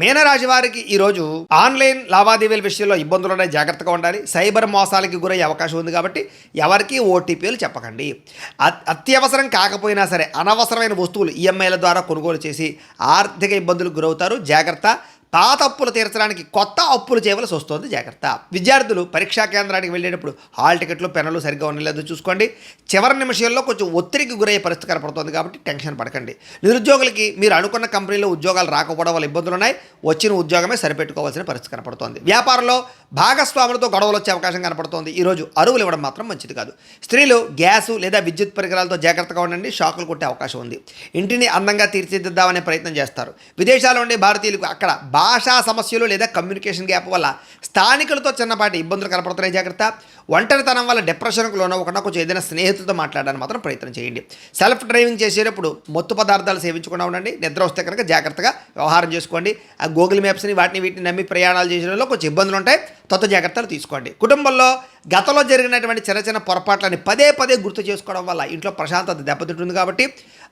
మీనరాశి వారికి ఈరోజు ఆన్లైన్ లావాదేవీల విషయంలో ఇబ్బందులున్నాయి, జాగ్రత్తగా ఉండాలి. సైబర్ మోసాలకి గురయ్యే అవకాశం ఉంది కాబట్టి ఎవరికి ఓటీపీలు చెప్పకండి. అత్యవసరం కాకపోయినా సరే అనవసరమైన వస్తువులు ఈఎంఐల ద్వారా కొనుగోలు చేసి ఆర్థిక ఇబ్బందులకు గురవుతారు. జాగ్రత్త. పాత అప్పులు తీర్చడానికి కొత్త అప్పులు చేయవలసి వస్తుంది. జాగ్రత్త. విద్యార్థులు పరీక్షా కేంద్రానికి వెళ్ళేటప్పుడు హాల్ టికెట్లు పెన్నులు సరిగ్గా ఉండలేదో చూసుకోండి. చివరి నిమిషంలో కొంచెం ఒత్తిడికి గురయ్యే పరిస్థితి కనపడుతుంది కాబట్టి టెన్షన్ పడకండి. నిరుద్యోగులకి మీరు అనుకున్న కంపెనీలో ఉద్యోగాలు రాకపోవడం వల్ల ఇబ్బందులు ఉన్నాయి. వచ్చిన ఉద్యోగమే సరిపెట్టుకోవాల్సిన పరిస్థితి కనపడుతోంది. వ్యాపారంలో భాగస్వాములతో గొడవలు వచ్చే అవకాశం కనపడుతోంది. ఈరోజు అరువులు ఇవ్వడం మాత్రం మంచిది కాదు. స్త్రీలు గ్యాసు లేదా విద్యుత్ పరికరాలతో జాగ్రత్తగా ఉండండి. షాకులు కొట్టే అవకాశం ఉంది. ఇంటిని అందంగా తీర్చిదిద్దామనే ప్రయత్నం చేస్తారు. విదేశాల్లో ఉండే భారతీయులకు అక్కడ భాషా సమస్యలు లేదా కమ్యూనికేషన్ గ్యాప్ వల్ల స్థానికులతో చిన్నపాటి ఇబ్బందులు కనపడుతున్నాయి. జాగ్రత్త. ఒంటరితనం వల్ల డిప్రెషన్కు లోనవ్వకుండా కొంచెం ఏదైనా స్నేహితులతో మాట్లాడడానికి మాత్రం ప్రయత్నం చేయండి. సెల్ఫ్ డ్రైవింగ్ చేసేటప్పుడు మత్తు పదార్థాలు సేవించకుండా ఉండండి. నిద్ర వస్తే కనుక జాగ్రత్తగా వ్యవహారం చేసుకోండి. ఆ గూగుల్ మ్యాప్స్ని వీటిని నమ్మి ప్రయాణాలు చేసేలో కొంచెం ఇబ్బందులు ఉంటాయి. జాగ్రత్తలు తీసుకోండి. కుటుంబంలో గతంలో జరిగినటువంటి చిన్న చిన్న పొరపాట్లని పదే గుర్తు చేసుకోవడం వల్ల ఇంట్లో ప్రశాంతత దెబ్బతింటుంది కాబట్టి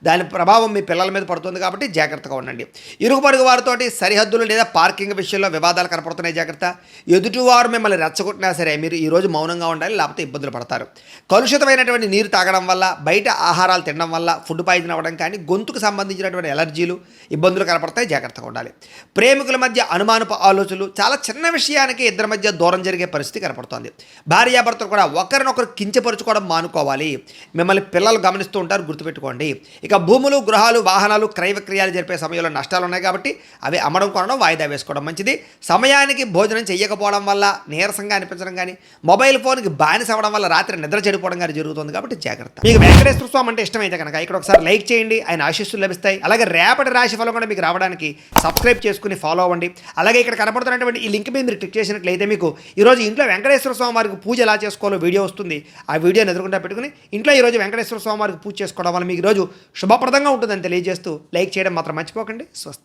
దాని ప్రభావం మీ పిల్లల మీద పడుతుంది కాబట్టి జాగ్రత్తగా ఉండండి. ఇరుగు పొరుగు వారితోటి సరిహద్దులు లేదా పార్కింగ్ విషయంలో వివాదాలు కనపడుతున్నాయి. జాగ్రత్త. ఎదుటివారు మిమ్మల్ని రెచ్చగొట్టినా సరే మీరు ఈరోజు మౌనంగా ఉండాలి, లేకపోతే ఇబ్బందులు పడతారు. కలుషితమైనటువంటి నీరు తాగడం వల్ల, బయట ఆహారాలు తినడం వల్ల ఫుడ్ పాయిజన్ అవ్వడం కానీ గొంతుకు సంబంధించినటువంటి ఎలర్జీలు ఇబ్బందులు కనపడతాయి. జాగ్రత్తగా ఉండాలి. ప్రేమికుల మధ్య అనుమానపు ఆలోచనలు, చాలా చిన్న విషయానికి ఇద్దరి మధ్య దూరం జరిగే పరిస్థితి కనపడుతోంది. భార్యాభర్తలు కూడా ఒకరినొకరు కించపరుచుకోవడం మానుకోవాలి. మిమ్మల్ని పిల్లలు గమనిస్తూ ఉంటారు, గుర్తుపెట్టుకోండి. ఇక భూములు, గృహాలు, వాహనాలు క్రయ విక్రయాలు జరిపే సమయంలో నష్టాలు ఉన్నాయి కాబట్టి అవి అమ్మడం కొనడం వాయిదా వేసుకోవడం మంచిది. సమయానికి భోజనం చేయకపోవడం వల్ల నీరసంగా అనిపించడం కానీ, మొబైల్ ఫోన్కి బానిస అవ్వడం వల్ల రాత్రి నిద్ర చెడిపోవడం కానీ జరుగుతుంది కాబట్టి జాగ్రత్త. మీకు వెంకటేశ్వర స్వామి అంటే ఇష్టమైతే కనుక ఇక్కడ ఒకసారి లైక్ చేయండి, ఆయన ఆశీస్సులు లభిస్తాయి. అలాగే రేపటి రాశి ఫలం కూడా మీకు రావడానికి సబ్స్క్రైబ్ చేసుకుని ఫాలో అవ్వండి. అలాగే ఇక్కడ కనపడుతున్నటువంటి ఈ లింక్ మీద మీరు క్లిక్ చేసినట్లయితే మీకు ఈరోజు ఇంట్లో వెంకటేశ్వర స్వామి వారికి పూజ ఎలా చేసుకోవాలో వీడియో వస్తుంది. ఆ వీడియోని ఎదురుకుండా పెట్టుకుని ఇంట్లో ఈరోజు వెంకటేశ్వర స్వామి వారికి పూజ చేసుకోవడం వల్ల మీకు ఈరోజు శుభప్రదంగా ఉంటుందని తెలియజేస్తూ లైక్ చేయడం మాత్రం మర్చిపోకండి. స్వస్తి.